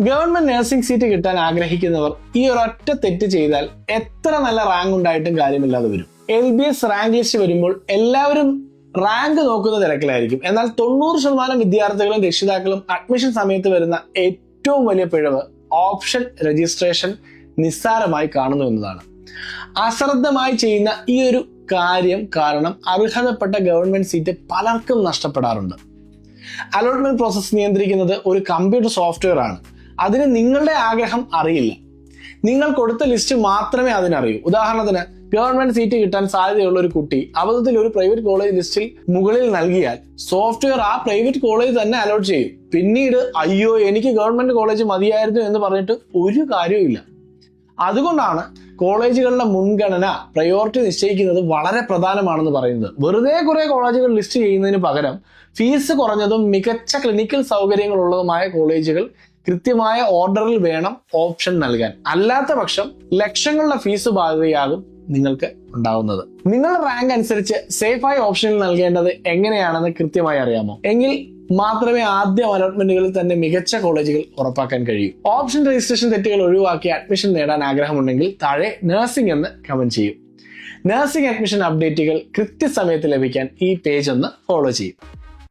Government nursing seat കിട്ടാൻ ആഗ്രഹിക്കുന്നവർ ഈ ഒരൊറ്റ തെറ്റ് ചെയ്താൽ എത്ര നല്ല റാങ്ക് ഉണ്ടായിട്ടും കാര്യമില്ലാതെ വരും. LBS റാങ്ക് ലിസ്റ്റ് വരുമ്പോൾ എല്ലാവരും റാങ്ക് നോക്കുന്ന തിരക്കിലായിരിക്കും. എന്നാൽ 90% വിദ്യാർത്ഥികളും രക്ഷിതാക്കളും അഡ്മിഷൻ സമയത്ത് വരുന്ന ഏറ്റവും വലിയ പിഴവ് ഓപ്ഷൻ രജിസ്ട്രേഷൻ നിസ്സാരമായി കാണുന്നു എന്നതാണ്. അശ്രദ്ധമായി ചെയ്യുന്ന ഈ ഒരു കാര്യം കാരണം അർഹതപ്പെട്ട ഗവൺമെന്റ് സീറ്റ് പലർക്കും നഷ്ടപ്പെടാറുണ്ട്. അലോട്ട്മെന്റ് പ്രോസസ് നിയന്ത്രിക്കുന്നത് ഒരു കമ്പ്യൂട്ടർ സോഫ്റ്റ്വെയർ ആണ്. അതിന് നിങ്ങളുടെ ആഗ്രഹം അറിയില്ല. നിങ്ങൾ കൊടുത്ത ലിസ്റ്റ് മാത്രമേ അതിനറിയൂ. ഉദാഹരണത്തിന്, ഗവൺമെന്റ് സീറ്റ് കിട്ടാൻ സാധ്യതയുള്ള ഒരു കുട്ടി അബദ്ധത്തിൽ ഒരു പ്രൈവറ്റ് കോളേജ് ലിസ്റ്റിൽ മുകളിൽ നൽകിയാൽ സോഫ്റ്റ്വെയർ ആ പ്രൈവറ്റ് കോളേജ് തന്നെ അലോട്ട് ചെയ്യും. പിന്നീട് അയ്യോ എനിക്ക് ഗവൺമെന്റ് കോളേജ് മതിയായിരുന്നു എന്ന് പറഞ്ഞിട്ട് ഒരു കാര്യവും. അതുകൊണ്ടാണ് കോളേജുകളുടെ മുൻഗണന പ്രയോറിറ്റി നിശ്ചയിക്കുന്നത് വളരെ പ്രധാനമാണെന്ന് പറയുന്നത്. വെറുതെ കുറെ കോളേജുകൾ ലിസ്റ്റ് ചെയ്യുന്നതിന് പകരം ഫീസ് കുറഞ്ഞതും മികച്ച ക്ലിനിക്കൽ സൗകര്യങ്ങളുള്ളതുമായ കോളേജുകൾ കൃത്യമായ ഓർഡറിൽ വേണം ഓപ്ഷൻ നൽകാൻ. അല്ലാത്ത പക്ഷം ലക്ഷങ്ങളുടെ ഫീസ് ബാധ്യതയാകും നിങ്ങൾക്ക് ഉണ്ടാവുന്നത്. നിങ്ങളുടെ റാങ്ക് അനുസരിച്ച് സേഫായി ഓപ്ഷനിൽ നൽകേണ്ടത് എങ്ങനെയാണെന്ന് കൃത്യമായി അറിയാമോ? എങ്കിൽ മാത്രമേ ആദ്യം അലോട്ട്മെന്റുകളിൽ തന്നെ മികച്ച കോളേജുകൾ ഉറപ്പാക്കാൻ കഴിയൂ. ഓപ്ഷൻ രജിസ്ട്രേഷൻ തെറ്റുകൾ ഒഴിവാക്കി അഡ്മിഷൻ നേടാൻ ആഗ്രഹമുണ്ടെങ്കിൽ താഴെ നഴ്സിംഗ് എന്ന് കമന്റ് ചെയ്യൂ. നഴ്സിംഗ് അഡ്മിഷൻ അപ്ഡേറ്റുകൾ കൃത്യസമയത്ത് ലഭിക്കാൻ ഈ പേജ് ഒന്ന് ഫോളോ ചെയ്യും.